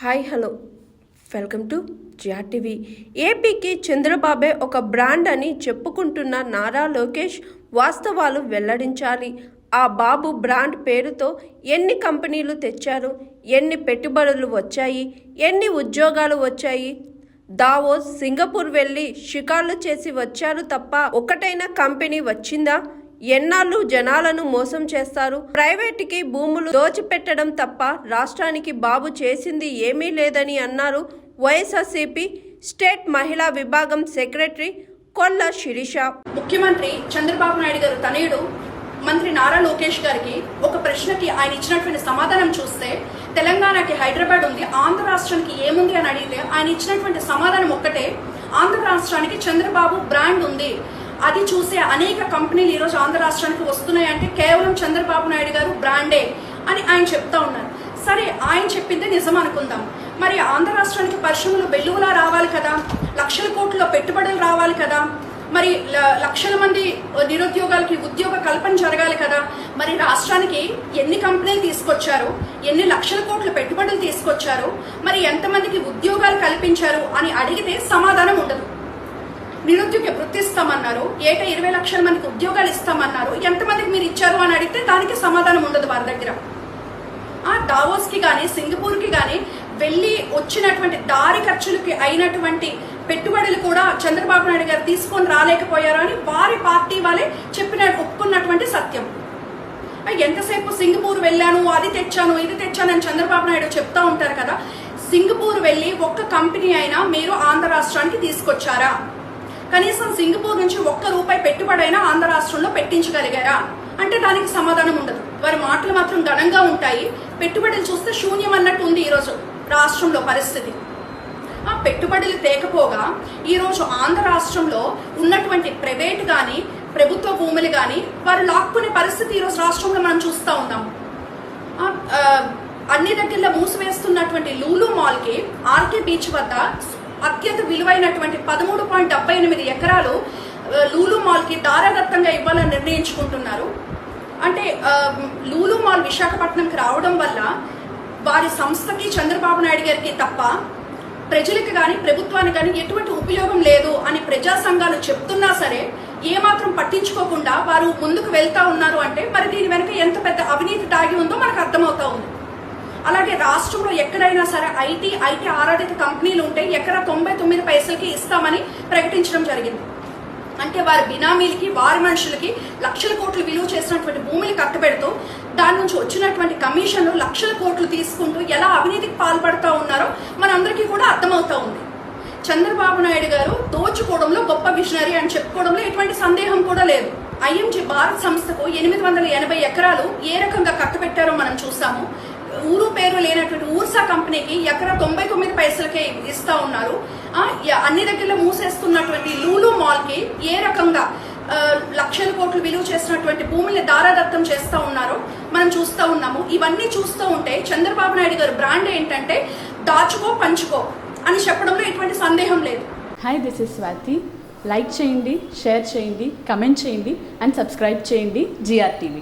Hi hello welcome to GRTV. ఏపీకి చంద్రబాబే ఒక brand అని చెప్పుకుంటున్న నారా లోకేష్ వాస్తవాలు వెల్లడించాలి. ఆ బాబు బ్రాండ్ పేరుతో ఎన్ని కంపెనీలు తెచ్చారు, ఎన్ని పెట్టుబడులు వచ్చాయి, ఎన్ని ఉద్యోగాలు వచ్చాయి. దావోస్, సింగపూర్ వెళ్ళి షికార్లు చేసి వచ్చారు తప్ప ఒకటైనా కంపెనీ వచ్చిందా? ఎన్నాళ్ళు జనాలను మోసం చేస్తారు? ప్రైవేటుకి భూములు దోచిపెట్టడం తప్ప రాష్ట్రానికి బాబు చేసింది ఏమీ లేదని అన్నారు వైఎస్ఆర్సీపీ స్టేట్ మహిళా విభాగం సెక్రటరీ కొల్ల శిరీష. ముఖ్యమంత్రి చంద్రబాబు నాయుడు గారు తనయుడు మంత్రి నారా లోకేష్ గారికి ఒక ప్రశ్నకి ఆయన ఇచ్చినటువంటి సమాధానం చూస్తే, తెలంగాణకి హైదరాబాద్ ఉంది, ఆంధ్ర రాష్ట్రానికి ఏముంది అని అడిగితే ఆయన ఇచ్చినటువంటి సమాధానం ఒక్కటే, ఆంధ్ర రాష్ట్రానికి చంద్రబాబు బ్రాండ్ ఉంది, అది చూసే అనేక కంపెనీలు ఈరోజు ఆంధ్ర రాష్ట్రానికి వస్తున్నాయంటే కేవలం చంద్రబాబు నాయుడు గారు బ్రాండే అని ఆయన చెప్తా ఉన్నారు. సరే, ఆయన చెప్పిందే నిజం అనుకుందాం. మరి ఆంధ్ర రాష్ట్రానికి పరిశ్రమలు వెల్లువలా రావాలి కదా, లక్షల కోట్ల పెట్టుబడులు రావాలి కదా, మరి లక్షల మంది నిరుద్యోగాలకి ఉద్యోగ కల్పన జరగాలి కదా. మరి రాష్ట్రానికి ఎన్ని కంపెనీలు తీసుకొచ్చారు, ఎన్ని లక్షల కోట్ల పెట్టుబడులు తీసుకొచ్చారు, మరి ఎంతమందికి ఉద్యోగాలు కల్పించారు అని అడిగితే సమాధానం ఉండదు. నిరుద్యోగ వృత్తి ఇస్తామన్నారు, ఏటా 20 లక్షల మందికి ఉద్యోగాలు ఇస్తామన్నారు, ఎంతమందికి మీరు ఇచ్చారు అని అడిగితే దానికి సమాధానం ఉండదు వారి దగ్గర. దావోస్ కి గానీ సింగపూర్ కి గానీ వెళ్ళి వచ్చినటువంటి దారి ఖర్చులకి అయినటువంటి పెట్టుబడులు కూడా చంద్రబాబు నాయుడు గారు తీసుకొని రాలేకపోయారు అని వారి పార్టీ వాళ్ళే ఒప్పుకున్నటువంటి సత్యం. ఎంతసేపు సింగపూర్ వెళ్ళాను, అది తెచ్చాను, ఇది తెచ్చాను అని చంద్రబాబు నాయుడు చెప్తా ఉంటారు కదా. సింగపూర్ వెళ్ళి ఒక్క కంపెనీ అయినా మీరు ఆంధ్ర రాష్ట్రానికి తీసుకొచ్చారా? కనీసం సింగపూర్ నుంచి ₹1 పెట్టుబడైనా ఆంధ్ర రాష్ట్రంలో పెట్టించగలిగారా అంటే దానికి సమాధానం ఉండదు. వారి మాటలు మాత్రం ఘనంగా ఉంటాయి, పెట్టుబడులు చూస్తే శూన్యం అన్నట్టు ఉంది ఈరోజు రాష్ట్రంలో పరిస్థితి. పెట్టుబడులు తేకపోగా ఈరోజు ఆంధ్ర రాష్ట్రంలో ఉన్నటువంటి ప్రైవేట్ కానీ ప్రభుత్వ భూములు కానీ వారు లాక్కునే పరిస్థితి ఈరోజు రాష్ట్రంలో మనం చూస్తూ ఉన్నాము. అన్ని దగ్గరలో మూసివేస్తున్నటువంటి లూలు మాల్ కి ఆర్కే బీచ్ వద్ద అత్యంత విలువైనటువంటి 13.78 ఎకరాలు లూలు మాల్ కి దారాదత్తంగా ఇవ్వాలని నిర్ణయించుకుంటున్నారు. అంటే లూలు మాల్ విశాఖపట్నంకి రావడం వల్ల వారి సంస్థకి చంద్రబాబు నాయుడు గారికి తప్ప ప్రజలకు కానీ ప్రభుత్వానికి కానీ ఎటువంటి ఉపయోగం లేదు అని ప్రజా సంఘాలు చెప్తున్నా సరే ఏమాత్రం పట్టించుకోకుండా వారు ముందుకు వెళ్తా ఉన్నారు అంటే మరి దీని వెనుక ఎంత పెద్ద అవినీతి దాగి ఉందో మనకు అర్థమవుతా ఉంది. అలాగే రాష్ట్రంలో ఎక్కడైనా సరే ఐటీ ఆరాధిత కంపెనీలు ఉంటే ఎకరా 99 పైసలకి ఇస్తామని ప్రకటించడం జరిగింది. అంటే వారి బినామీలకి, వారి మనుషులకి లక్షల కోట్లు విలువ చేసినటువంటి భూమిని కట్టబెడుతూ దాని నుంచి వచ్చినటువంటి కమిషన్లు లక్షల కోట్లు తీసుకుంటూ ఎలా అవినీతికి పాల్పడుతూ ఉన్నారో మనందరికీ కూడా అర్థమవుతా ఉంది. చంద్రబాబు నాయుడు గారు దోచుకోవడంలో గొప్ప విజనరీ అని చెప్పుకోవడంలో ఎటువంటి సందేహం కూడా లేదు. ఐఎంజీ భారత్ సంస్థకు 880 ఎకరాలు ఏ రకంగా కట్టబెట్టారో మనం చూసాము. ఊరు పేరు లేనటువంటి ఊర్సా కంపెనీకి ఎకరా 99 పైసలకే ఇస్తా ఉన్నారు. అన్ని దగ్గరలో మూసేస్తున్నటువంటి లూలు మాల్ కి ఏ రకంగా లక్షల కోట్లు విలువ చేసినటువంటి భూముల్ని దారాదత్తం చేస్తూ ఉన్నారో మనం చూస్తూ ఉన్నాము. ఇవన్నీ చూస్తూ ఉంటే చంద్రబాబు నాయుడు గారు బ్రాండ్ ఏంటంటే దాచుకో పంచుకో అని చెప్పడంలో ఎటువంటి సందేహం లేదు. Hi, this is Swathi. Like చేయండి, షేర్ చేయండి, కమెంట్ చేయండి అండ్ సబ్స్క్రైబ్ చేయండి జిఆర్టీవీ.